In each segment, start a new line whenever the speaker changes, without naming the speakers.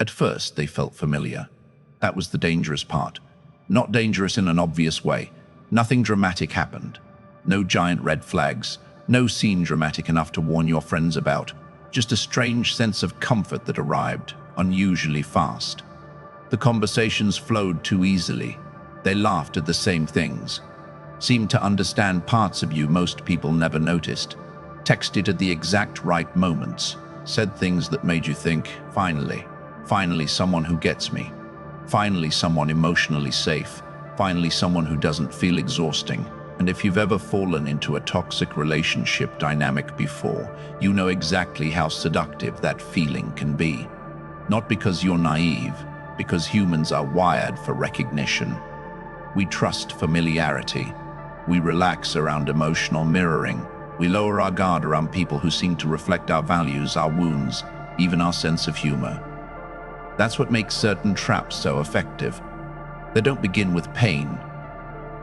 At first, they felt familiar. That was the dangerous part. Not dangerous in an obvious way. Nothing dramatic happened. No giant red flags. No scene dramatic enough to warn your friends about. Just a strange sense of comfort that arrived, unusually fast. The conversations flowed too easily. They laughed at the same things. Seemed to understand parts of you most people never noticed. Texted at the exact right moments. Said things that made you think, finally someone who gets me. Finally someone emotionally safe. Finally someone who doesn't feel exhausting. And if you've ever fallen into a toxic relationship dynamic before, you know exactly how seductive that feeling can be. Not because you're naive, because humans are wired for recognition. We trust familiarity. We relax around emotional mirroring. We lower our guard around people who seem to reflect our values, our wounds, even our sense of humor. That's what makes certain traps so effective. They don't begin with pain.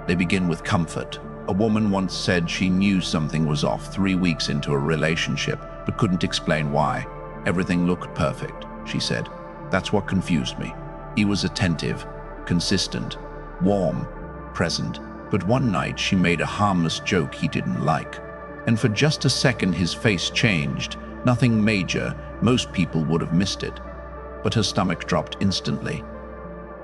They begin with comfort. A woman once said she knew something was off 3 weeks into a relationship, but couldn't explain why. Everything looked perfect, she said. That's what confused me. He was attentive, consistent, warm, present. But one night she made a harmless joke he didn't like. And for just a second his face changed. Nothing major, most people would have missed it. But her stomach dropped instantly.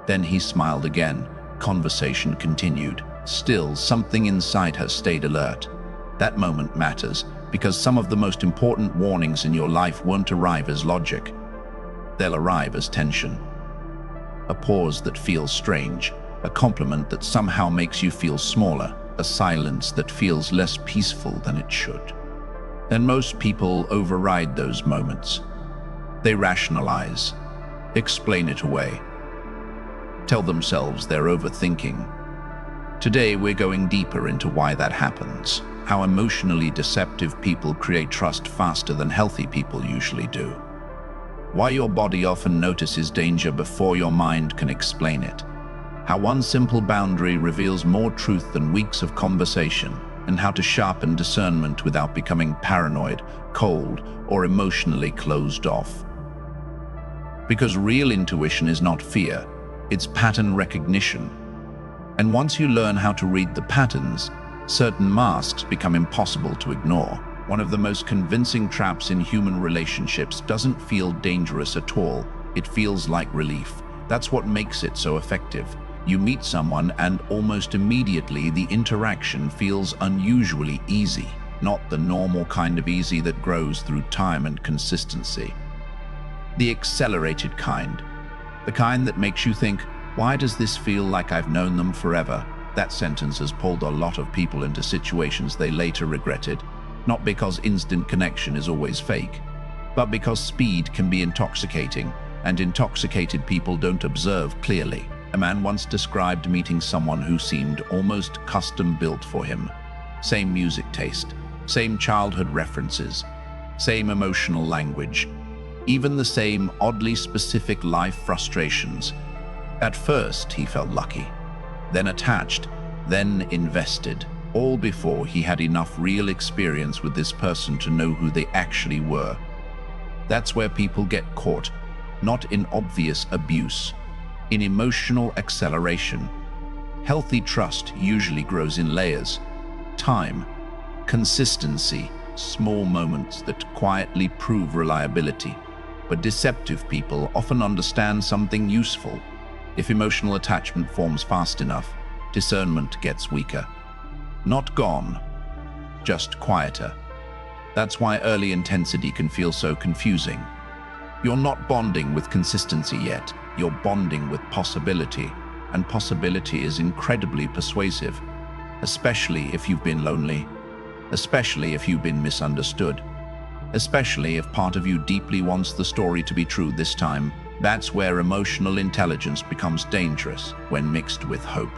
Then he smiled again. Conversation continued. Still, something inside her stayed alert. That moment matters, because some of the most important warnings in your life won't arrive as logic. They'll arrive as tension. A pause that feels strange, a compliment that somehow makes you feel smaller, a silence that feels less peaceful than it should. And most people override those moments. They rationalize, explain it away, tell themselves they're overthinking. Today we're going deeper into why that happens, how emotionally deceptive people create trust faster than healthy people usually do, why your body often notices danger before your mind can explain it, how one simple boundary reveals more truth than weeks of conversation, and how to sharpen discernment without becoming paranoid, cold, or emotionally closed off. Because real intuition is not fear, it's pattern recognition. And once you learn how to read the patterns, certain masks become impossible to ignore. One of the most convincing traps in human relationships doesn't feel dangerous at all. It feels like relief. That's what makes it so effective. You meet someone and almost immediately the interaction feels unusually easy, not the normal kind of easy that grows through time and consistency. The accelerated kind. The kind that makes you think, why does this feel like I've known them forever? That sentence has pulled a lot of people into situations they later regretted, not because instant connection is always fake, but because speed can be intoxicating, and intoxicated people don't observe clearly. A man once described meeting someone who seemed almost custom-built for him. Same music taste, same childhood references, same emotional language, even the same oddly specific life frustrations. At first, he felt lucky, then attached, then invested, all before he had enough real experience with this person to know who they actually were. That's where people get caught, not in obvious abuse, in emotional acceleration. Healthy trust usually grows in layers. Time, consistency, small moments that quietly prove reliability. But deceptive people often understand something useful. If emotional attachment forms fast enough, discernment gets weaker. Not gone, just quieter. That's why early intensity can feel so confusing. You're not bonding with consistency yet, you're bonding with possibility, and possibility is incredibly persuasive, especially if you've been lonely, especially if you've been misunderstood, especially if part of you deeply wants the story to be true this time. That's where emotional intelligence becomes dangerous when mixed with hope.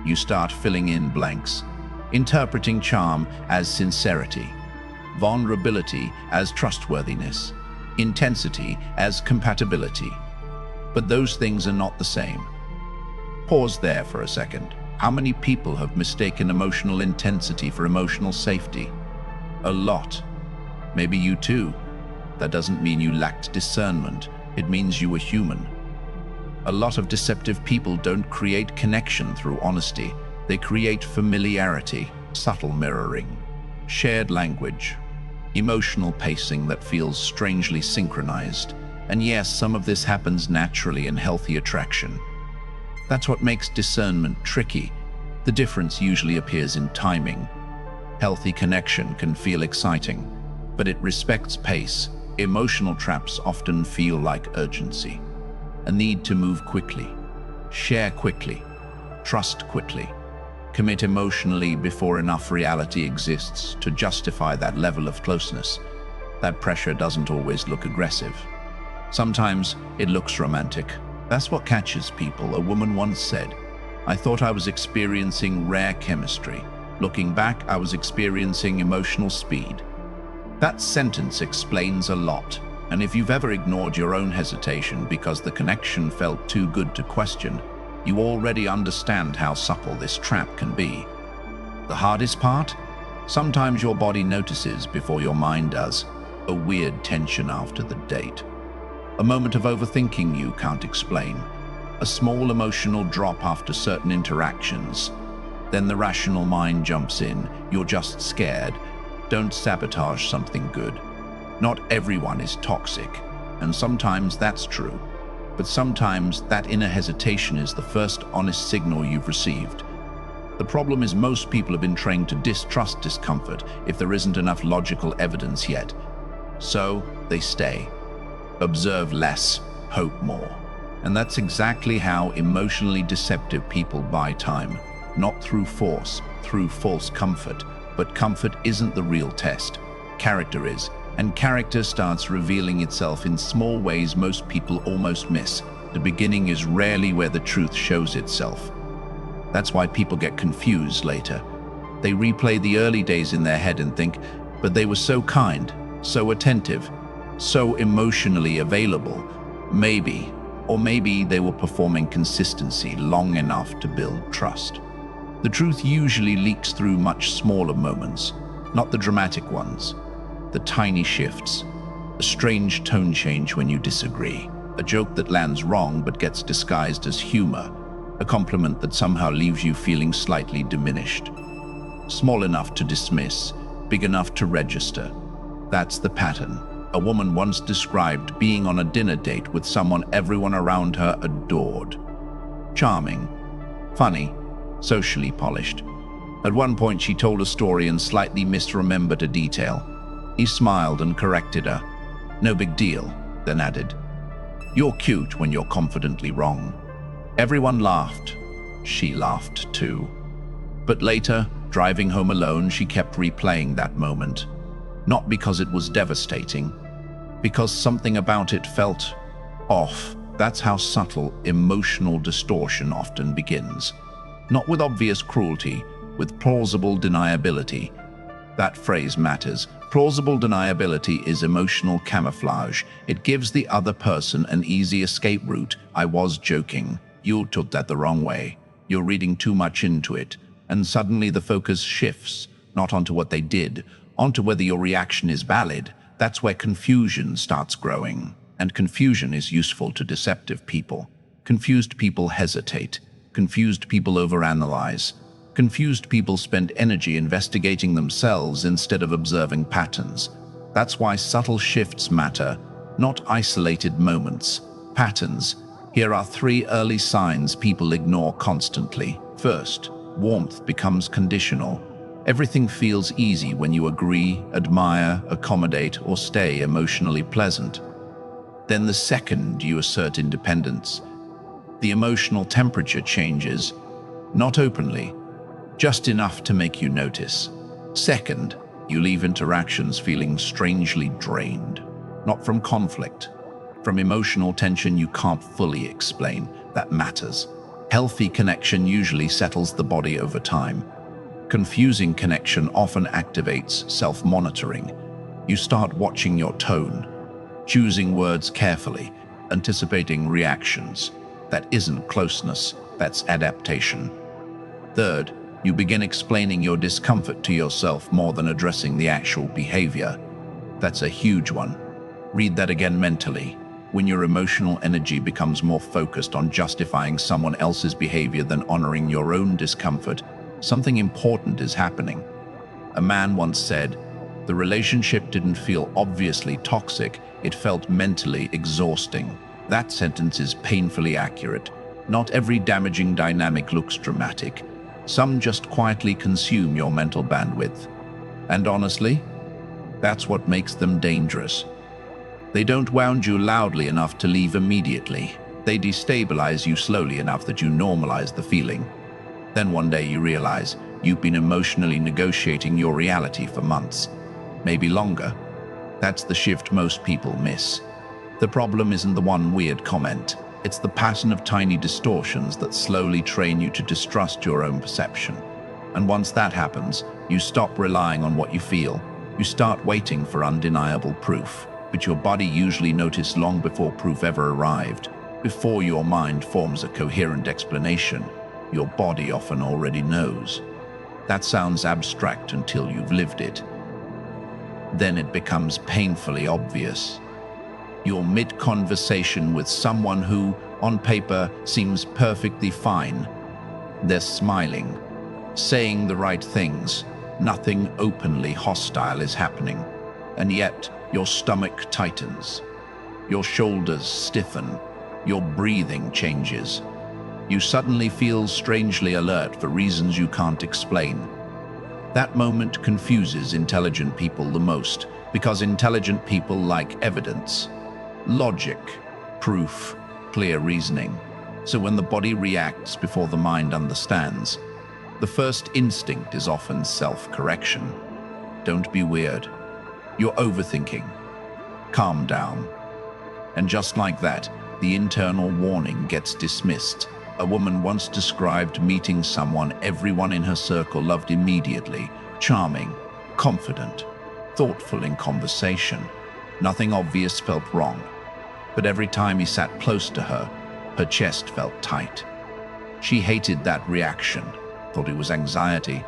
You start filling in blanks, interpreting charm as sincerity, vulnerability as trustworthiness, intensity as compatibility. But those things are not the same. Pause there for a second. How many people have mistaken emotional intensity for emotional safety? A lot. Maybe you too. That doesn't mean you lacked discernment. It means you were human. A lot of deceptive people don't create connection through honesty. They create familiarity, subtle mirroring, shared language, emotional pacing that feels strangely synchronized. And yes, some of this happens naturally in healthy attraction. That's what makes discernment tricky. The difference usually appears in timing. Healthy connection can feel exciting, but it respects pace. Emotional traps often feel like urgency. A need to move quickly, share quickly, trust quickly, commit emotionally before enough reality exists to justify that level of closeness. That pressure doesn't always look aggressive. Sometimes it looks romantic. That's what catches people. A woman once said, "I thought I was experiencing rare chemistry. Looking back, I was experiencing emotional speed." That sentence explains a lot. And if you've ever ignored your own hesitation because the connection felt too good to question, you already understand how subtle this trap can be. The hardest part? Sometimes your body notices before your mind does. A weird tension after the date. A moment of overthinking you can't explain. A small emotional drop after certain interactions. Then the rational mind jumps in. You're just scared. Don't sabotage something good. Not everyone is toxic, and sometimes that's true. But sometimes that inner hesitation is the first honest signal you've received. The problem is most people have been trained to distrust discomfort if there isn't enough logical evidence yet. So they stay. Observe less, hope more. And that's exactly how emotionally deceptive people buy time. Not through force, through false comfort. But comfort isn't the real test. Character is. And character starts revealing itself in small ways most people almost miss. The beginning is rarely where the truth shows itself. That's why people get confused later. They replay the early days in their head and think, but they were so kind, so attentive, so emotionally available. Maybe, or maybe they were performing consistency long enough to build trust. The truth usually leaks through much smaller moments, not the dramatic ones. The tiny shifts, a strange tone change when you disagree, a joke that lands wrong but gets disguised as humor, a compliment that somehow leaves you feeling slightly diminished. Small enough to dismiss, big enough to register. That's the pattern. A woman once described being on a dinner date with someone everyone around her adored. Charming, funny, socially polished. At one point she told a story and slightly misremembered a detail. He smiled and corrected her. "No big deal," then added, "You're cute when you're confidently wrong." Everyone laughed. She laughed too. But later, driving home alone, she kept replaying that moment. Not because it was devastating, because something about it felt off. That's how subtle emotional distortion often begins. Not with obvious cruelty, with plausible deniability. That phrase matters. Plausible deniability is emotional camouflage. It gives the other person an easy escape route. "I was joking. You took that the wrong way. You're reading too much into it." And suddenly the focus shifts, not onto what they did, onto whether your reaction is valid. That's where confusion starts growing. And confusion is useful to deceptive people. Confused people hesitate. Confused people overanalyze. Confused people spend energy investigating themselves instead of observing patterns. That's why subtle shifts matter, not isolated moments. Patterns. Here are 3 early signs people ignore constantly. First, warmth becomes conditional. Everything feels easy when you agree, admire, accommodate, or stay emotionally pleasant. Then the second you assert independence, the emotional temperature changes, not openly, just enough to make you notice. Second, you leave interactions feeling strangely drained, not from conflict, from emotional tension you can't fully explain. That matters. Healthy connection usually settles the body over time. Confusing connection often activates self-monitoring. You start watching your tone, choosing words carefully, anticipating reactions. That isn't closeness, that's adaptation. Third, you begin explaining your discomfort to yourself more than addressing the actual behavior. That's a huge one. Read that again mentally. when your emotional energy becomes more focused on justifying someone else's behavior than honoring your own discomfort, something important is happening. A man once said, "The relationship didn't feel obviously toxic, it felt mentally exhausting." That sentence is painfully accurate. Not every damaging dynamic looks dramatic. Some just quietly consume your mental bandwidth. And honestly, that's what makes them dangerous. They don't wound you loudly enough to leave immediately. They destabilize you slowly enough that you normalize the feeling. Then one day you realize you've been emotionally negotiating your reality for months, maybe longer. That's the shift most people miss. The problem isn't the one weird comment. It's the pattern of tiny distortions that slowly train you to distrust your own perception. And once that happens, you stop relying on what you feel. You start waiting for undeniable proof, but your body usually notices long before proof ever arrived. Before your mind forms a coherent explanation, your body often already knows. That sounds abstract until you've lived it. Then it becomes painfully obvious. You're mid-conversation with someone who, on paper, seems perfectly fine. They're smiling, saying the right things. Nothing openly hostile is happening. And yet, your stomach tightens. Your shoulders stiffen. Your breathing changes. You suddenly feel strangely alert for reasons you can't explain. That moment confuses intelligent people the most, because intelligent people like evidence, logic, proof, clear reasoning. So when the body reacts before the mind understands, the first instinct is often self-correction. Don't be weird. You're overthinking. Calm down. And just like that, the internal warning gets dismissed. A woman once described meeting someone everyone in her circle loved immediately, charming, confident, thoughtful in conversation. Nothing obvious felt wrong. But every time he sat close to her, her chest felt tight. She hated that reaction, thought it was anxiety,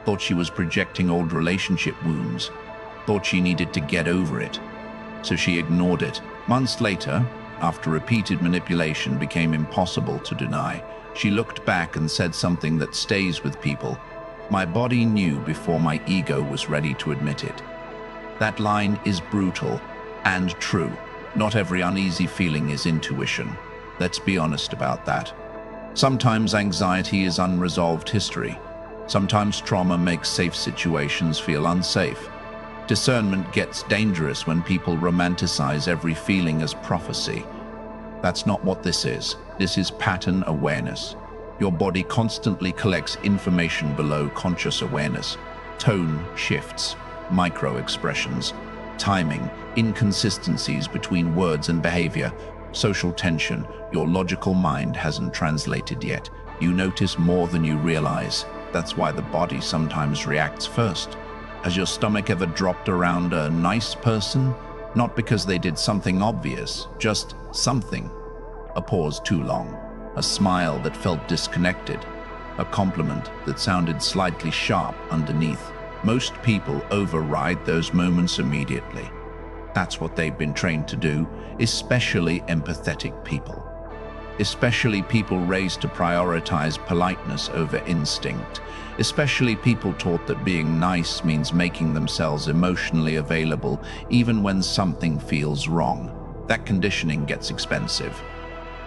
thought she was projecting old relationship wounds, thought she needed to get over it. So she ignored it. Months later, after repeated manipulation became impossible to deny, she looked back and said something that stays with people. "My body knew before my ego was ready to admit it." That line is brutal and true. Not every uneasy feeling is intuition. Let's be honest about that. Sometimes anxiety is unresolved history. Sometimes trauma makes safe situations feel unsafe. Discernment gets dangerous when people romanticize every feeling as prophecy. That's not what this is. This is pattern awareness. Your body constantly collects information below conscious awareness. Tone shifts, micro-expressions, timing, inconsistencies between words and behavior, social tension your logical mind hasn't translated yet. You notice more than you realize. That's why the body sometimes reacts first. Has your stomach ever dropped around a nice person? Not because they did something obvious, just something. A pause too long, a smile that felt disconnected, a compliment that sounded slightly sharp underneath. Most people override those moments immediately. That's what they've been trained to do, especially empathetic people. Especially people raised to prioritize politeness over instinct. Especially people taught that being nice means making themselves emotionally available even when something feels wrong. That conditioning gets expensive.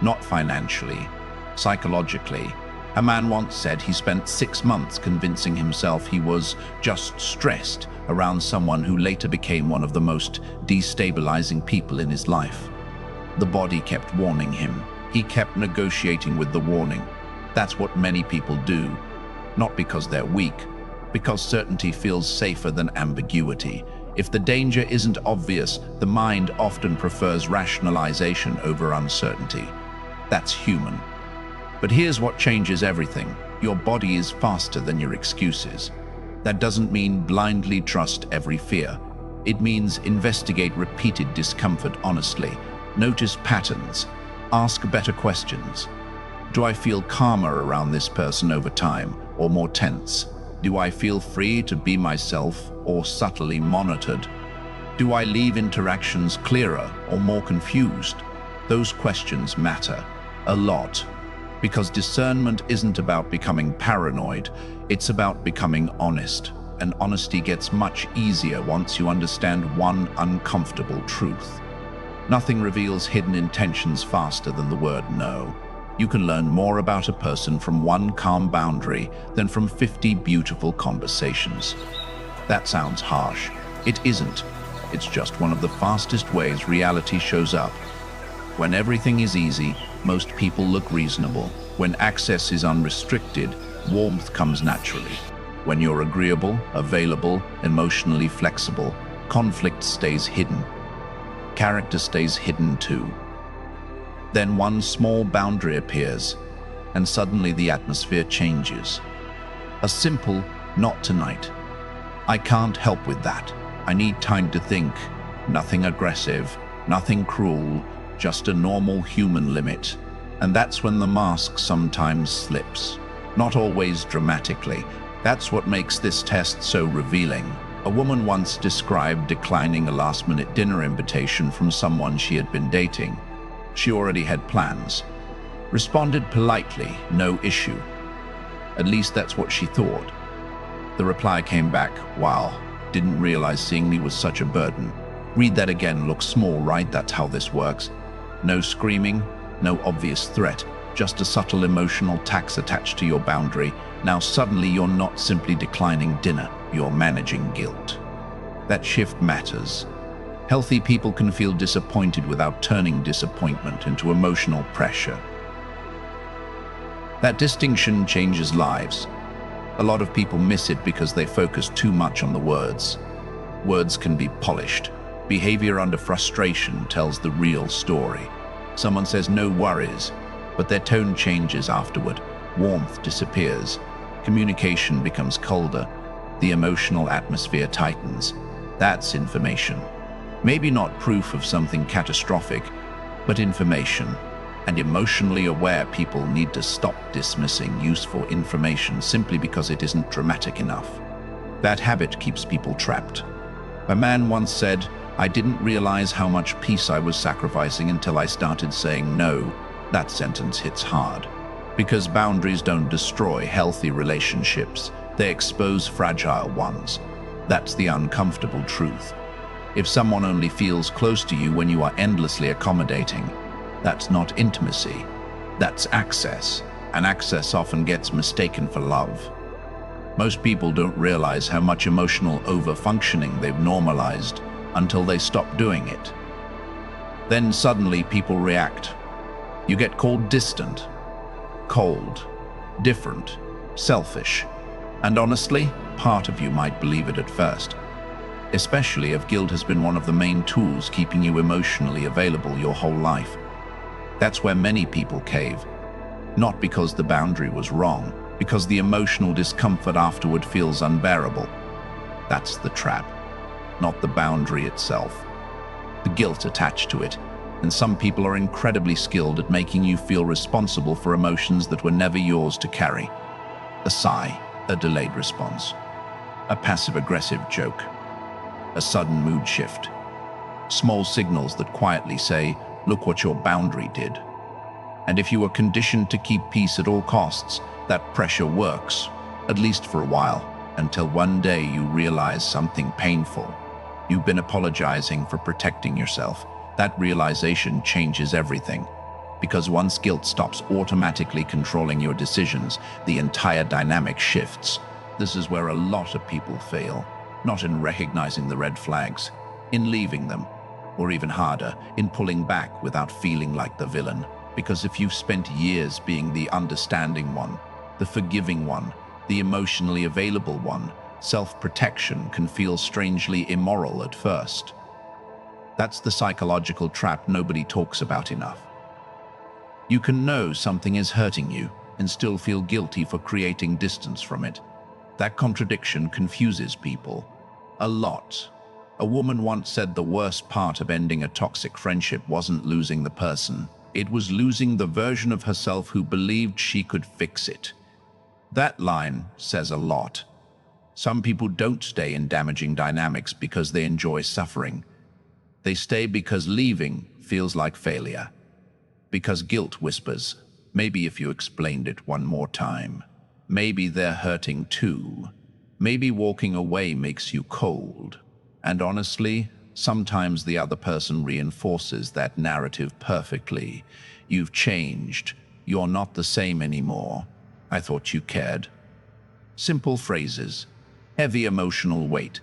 Not financially, psychologically. A man once said he spent 6 months convincing himself he was just stressed around someone who later became one of the most destabilizing people in his life. The body kept warning him. He kept negotiating with the warning. That's what many people do. Not because they're weak, because certainty feels safer than ambiguity. If the danger isn't obvious, the mind often prefers rationalization over uncertainty. That's human. But here's what changes everything. Your body is faster than your excuses. That doesn't mean blindly trust every fear. It means investigate repeated discomfort honestly. Notice patterns. Ask better questions. Do I feel calmer around this person over time, or more tense? Do I feel free to be myself, or subtly monitored? Do I leave interactions clearer or more confused? Those questions matter a lot, because discernment isn't about becoming paranoid, it's about becoming honest. And honesty gets much easier once you understand one uncomfortable truth. Nothing reveals hidden intentions faster than the word no. You can learn more about a person from one calm boundary than from 50 beautiful conversations. That sounds harsh. It isn't. It's just one of the fastest ways reality shows up. When everything is easy, most people look reasonable. When access is unrestricted, warmth comes naturally. When you're agreeable, available, emotionally flexible, conflict stays hidden. Character stays hidden too. Then one small boundary appears, and suddenly the atmosphere changes. A simple, "not tonight. I can't help with that. I need time to think." Nothing aggressive, nothing cruel, just a normal human limit. And that's when the mask sometimes slips. Not always dramatically. That's what makes this test so revealing. A woman once described declining a last-minute dinner invitation from someone she had been dating. She already had plans. Responded politely, no issue. At least that's what she thought. The reply came back, "Wow, didn't realize seeing me was such a burden." Read that again, looks small, right? That's how this works. No screaming, no obvious threat, just a subtle emotional tax attached to your boundary. Now suddenly you're not simply declining dinner, you're managing guilt. That shift matters. Healthy people can feel disappointed without turning disappointment into emotional pressure. That distinction changes lives. A lot of people miss it because they focus too much on the words. Words can be polished. Behavior under frustration tells the real story. Someone says no worries, but their tone changes afterward. Warmth disappears. Communication becomes colder. The emotional atmosphere tightens. That's information. Maybe not proof of something catastrophic, but information. And emotionally aware people need to stop dismissing useful information simply because it isn't dramatic enough. That habit keeps people trapped. A man once said, "I didn't realize how much peace I was sacrificing until I started saying no." That sentence hits hard. Because boundaries don't destroy healthy relationships, they expose fragile ones. That's the uncomfortable truth. If someone only feels close to you when you are endlessly accommodating, that's not intimacy, that's access, and access often gets mistaken for love. Most people don't realize how much emotional overfunctioning they've normalized until they stop doing it. Then suddenly people react. You get called distant, cold, different, selfish, and honestly, part of you might believe it at first. Especially if guilt has been one of the main tools keeping you emotionally available your whole life. That's where many people cave. Not because the boundary was wrong, because the emotional discomfort afterward feels unbearable. That's the trap, not the boundary itself. The guilt attached to it. And some people are incredibly skilled at making you feel responsible for emotions that were never yours to carry. A sigh, a delayed response, a passive-aggressive joke, a sudden mood shift. Small signals that quietly say, "Look what your boundary did." And if you are conditioned to keep peace at all costs, that pressure works, at least for a while, until one day you realize something painful. You've been apologizing for protecting yourself. That realization changes everything. Because once guilt stops automatically controlling your decisions, the entire dynamic shifts. This is where a lot of people fail. Not in recognizing the red flags, in leaving them, or even harder, in pulling back without feeling like the villain. Because if you've spent years being the understanding one, the forgiving one, the emotionally available one, self-protection can feel strangely immoral at first. That's the psychological trap nobody talks about enough. You can know something is hurting you and still feel guilty for creating distance from it. That contradiction confuses people a lot. A woman once said the worst part of ending a toxic friendship wasn't losing the person. It was losing the version of herself who believed she could fix it. That line says a lot. Some people don't stay in damaging dynamics because they enjoy suffering. They stay because leaving feels like failure. Because guilt whispers, maybe if you explained it one more time. Maybe they're hurting too. Maybe walking away makes you cold. And honestly, sometimes the other person reinforces that narrative perfectly. You've changed. You're not the same anymore. I thought you cared. Simple phrases, heavy emotional weight.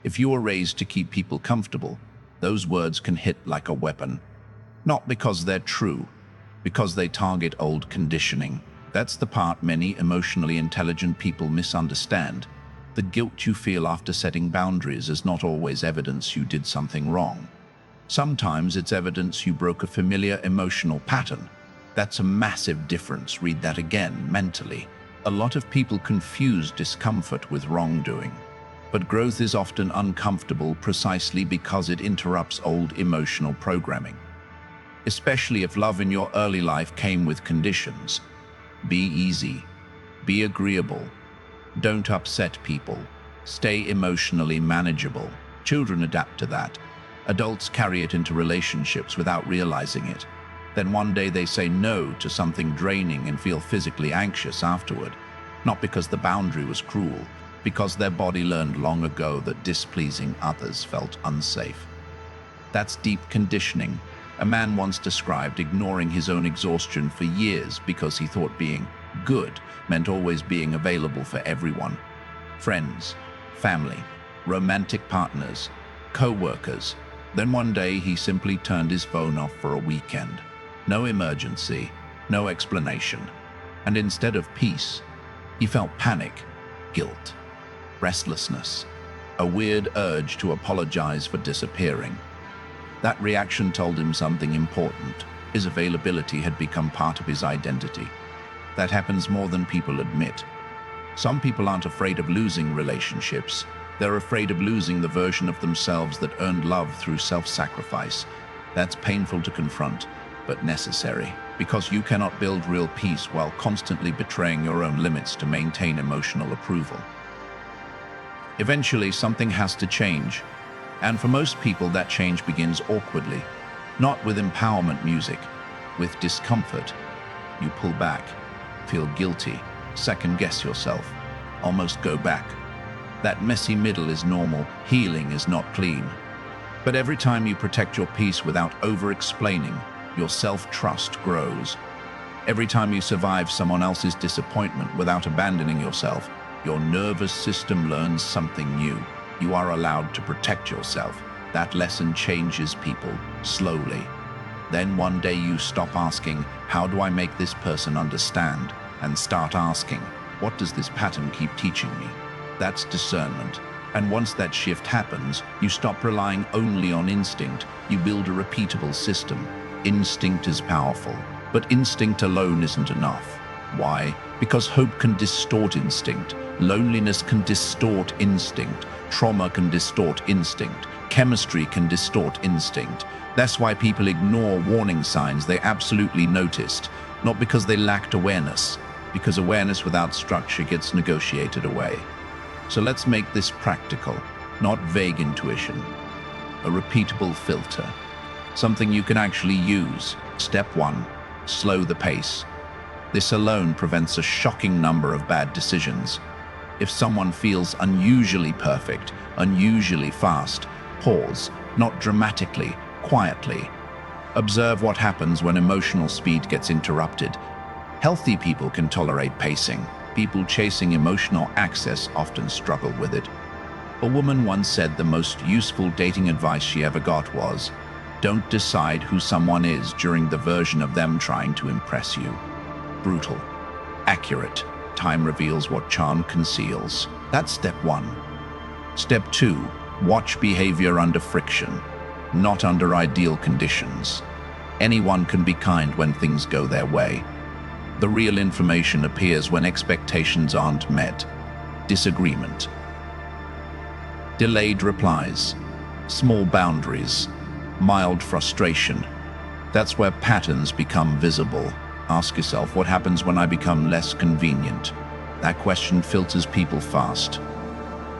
If you were raised to keep people comfortable, those words can hit like a weapon. Not because they're true, because they target old conditioning. That's the part many emotionally intelligent people misunderstand. The guilt you feel after setting boundaries is not always evidence you did something wrong. Sometimes it's evidence you broke a familiar emotional pattern. That's a massive difference. Read that again, mentally. A lot of people confuse discomfort with wrongdoing. But growth is often uncomfortable precisely because it interrupts old emotional programming. Especially if love in your early life came with conditions. Be easy. Be agreeable. Don't upset people. Stay emotionally manageable. Children adapt to that. Adults carry it into relationships without realizing it. Then one day they say no to something draining and feel physically anxious afterward. Not because the boundary was cruel, because their body learned long ago that displeasing others felt unsafe. That's deep conditioning. A man once described ignoring his own exhaustion for years because he thought being good meant always being available for everyone. Friends, family, romantic partners, co-workers. Then one day he simply turned his phone off for a weekend. No emergency, no explanation. And instead of peace, he felt panic, guilt, restlessness, a weird urge to apologize for disappearing. That reaction told him something important. His availability had become part of his identity. That happens more than people admit. Some people aren't afraid of losing relationships. They're afraid of losing the version of themselves that earned love through self-sacrifice. That's painful to confront, but necessary, because you cannot build real peace while constantly betraying your own limits to maintain emotional approval. Eventually, something has to change. And for most people, that change begins awkwardly, not with empowerment music, with discomfort. You pull back, feel guilty, second-guess yourself, almost go back. That messy middle is normal. Healing is not clean. But every time you protect your peace without over-explaining, your self-trust grows. Every time you survive someone else's disappointment without abandoning yourself, your nervous system learns something new. You are allowed to protect yourself. That lesson changes people, slowly. Then one day you stop asking, how do I make this person understand? And start asking, what does this pattern keep teaching me? That's discernment. And once that shift happens, you stop relying only on instinct. You build a repeatable system. Instinct is powerful, but instinct alone isn't enough. Why? Because hope can distort instinct. Loneliness can distort instinct. Trauma can distort instinct. Chemistry can distort instinct. That's why people ignore warning signs they absolutely noticed, not because they lacked awareness, because awareness without structure gets negotiated away. So let's make this practical, not vague intuition. A repeatable filter. Something you can actually use. Step 1, slow the pace. This alone prevents a shocking number of bad decisions. If someone feels unusually perfect, unusually fast, pause, not dramatically, quietly. Observe what happens when emotional speed gets interrupted. Healthy people can tolerate pacing. People chasing emotional access often struggle with it. A woman once said the most useful dating advice she ever got was, don't decide who someone is during the version of them trying to impress you. Brutal. Accurate. Time reveals what charm conceals. That's step 1. Step 2, watch behavior under friction, not under ideal conditions. Anyone can be kind when things go their way. The real information appears when expectations aren't met. Disagreement. Delayed replies. Small boundaries. Mild frustration. That's where patterns become visible. Ask yourself, what happens when I become less convenient? That question filters people fast.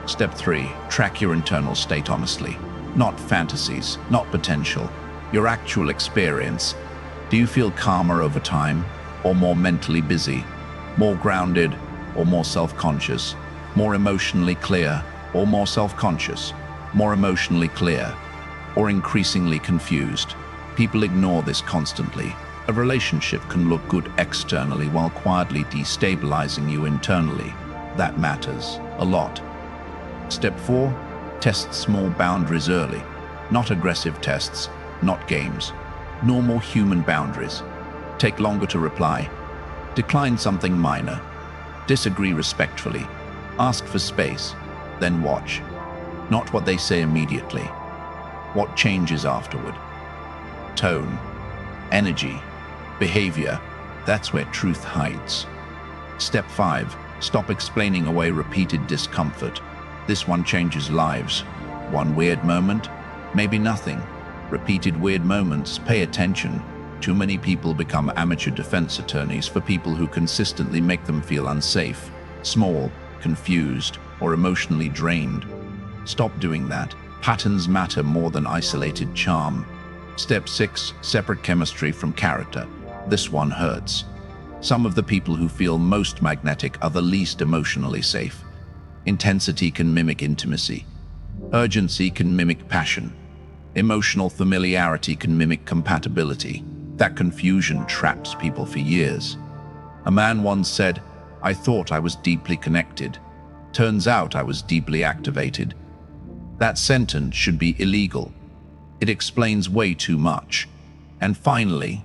Step 3, track your internal state honestly. Not fantasies, not potential. Your actual experience. Do you feel calmer over time, or more mentally busy, more grounded, or more self-conscious, more emotionally clear, or more self-conscious, more emotionally clear, or increasingly confused? People ignore this constantly. A relationship can look good externally while quietly destabilizing you internally. That matters a lot. Step 4, test small boundaries early. Not aggressive tests, not games. Normal human boundaries. Take longer to reply. Decline something minor. Disagree respectfully. Ask for space, then watch. Not what they say immediately. What changes afterward. Tone, energy, behavior. That's where truth hides. Step 5, stop explaining away repeated discomfort. This one changes lives. One weird moment, maybe nothing. Repeated weird moments, pay attention. Too many people become amateur defense attorneys for people who consistently make them feel unsafe, small, confused, or emotionally drained. Stop doing that. Patterns matter more than isolated charm. Step 6, separate chemistry from character. This one hurts. Some of the people who feel most magnetic are the least emotionally safe. Intensity can mimic intimacy. Urgency can mimic passion. Emotional familiarity can mimic compatibility. That confusion traps people for years. A man once said, "I thought I was deeply connected. Turns out I was deeply activated." That sentence should be illegal. It explains way too much. And finally,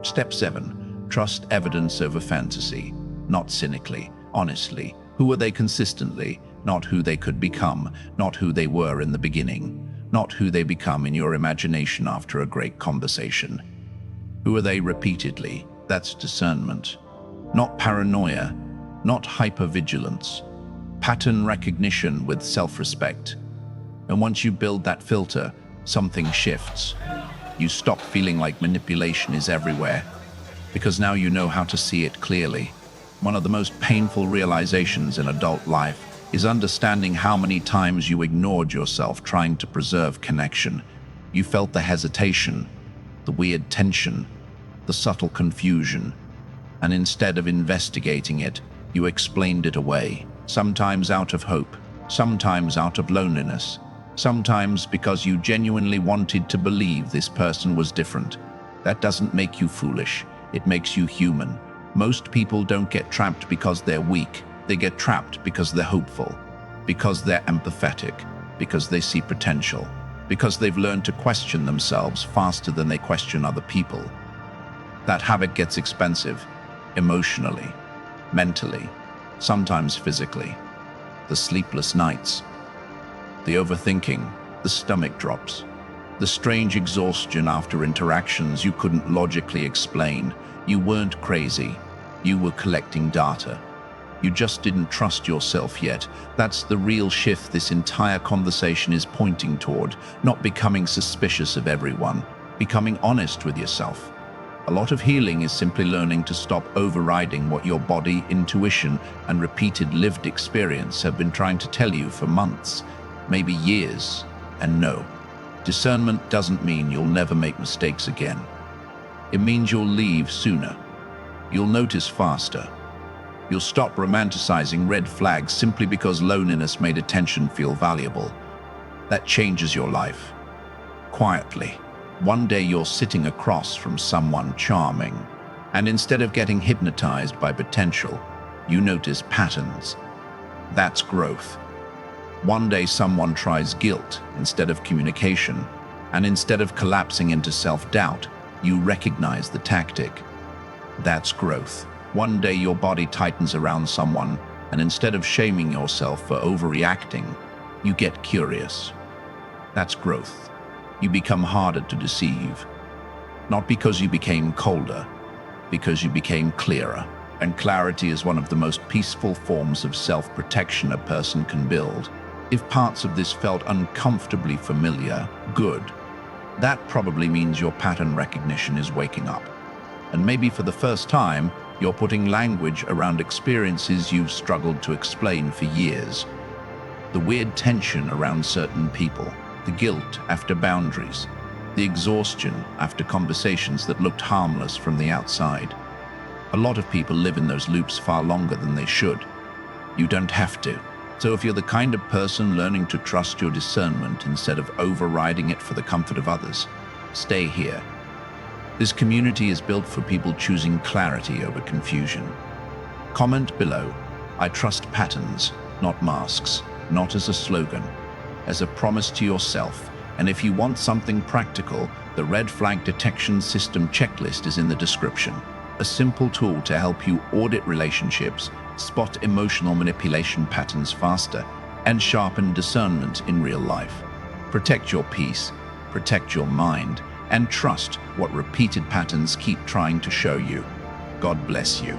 step 7, trust evidence over fantasy. Not cynically, honestly. Who are they consistently? Not who they could become, not who they were in the beginning, not who they become in your imagination after a great conversation. Who are they repeatedly? That's discernment. Not paranoia, not hypervigilance. Pattern recognition with self-respect. And once you build that filter, something shifts. You stop feeling like manipulation is everywhere, because now you know how to see it clearly. One of the most painful realizations in adult life is understanding how many times you ignored yourself trying to preserve connection. You felt the hesitation, the weird tension, the subtle confusion, and instead of investigating it, you explained it away, sometimes out of hope, sometimes out of loneliness, sometimes because you genuinely wanted to believe this person was different. That doesn't make you foolish, it makes you human. Most people don't get trapped because they're weak. They get trapped because they're hopeful, because they're empathetic, because they see potential, because they've learned to question themselves faster than they question other people. That habit gets expensive, emotionally, mentally, sometimes physically. The sleepless nights, the overthinking, the stomach drops, the strange exhaustion after interactions you couldn't logically explain. You weren't crazy, you were collecting data. You just didn't trust yourself yet. That's the real shift this entire conversation is pointing toward, not becoming suspicious of everyone, becoming honest with yourself. A lot of healing is simply learning to stop overriding what your body, intuition, and repeated lived experience have been trying to tell you for months, maybe years. And no, discernment doesn't mean you'll never make mistakes again. It means you'll leave sooner. You'll notice faster. You'll stop romanticizing red flags simply because loneliness made attention feel valuable. That changes your life. Quietly. One day you're sitting across from someone charming, and instead of getting hypnotized by potential, you notice patterns. That's growth. One day someone tries guilt instead of communication, and instead of collapsing into self-doubt, you recognize the tactic. That's growth. One day your body tightens around someone, and instead of shaming yourself for overreacting, you get curious. That's growth. You become harder to deceive. Not because you became colder, because you became clearer. And clarity is one of the most peaceful forms of self-protection a person can build. If parts of this felt uncomfortably familiar, good. That probably means your pattern recognition is waking up. And maybe for the first time, you're putting language around experiences you've struggled to explain for years. The weird tension around certain people, the guilt after boundaries, the exhaustion after conversations that looked harmless from the outside. A lot of people live in those loops far longer than they should. You don't have to. So if you're the kind of person learning to trust your discernment instead of overriding it for the comfort of others, stay here. This community is built for people choosing clarity over confusion. Comment below, "I trust patterns, not masks," not as a slogan, as a promise to yourself. And if you want something practical, the Red Flag Detection System checklist is in the description. A simple tool to help you audit relationships, spot emotional manipulation patterns faster, and sharpen discernment in real life. Protect your peace, protect your mind, and trust what repeated patterns keep trying to show you. God bless you.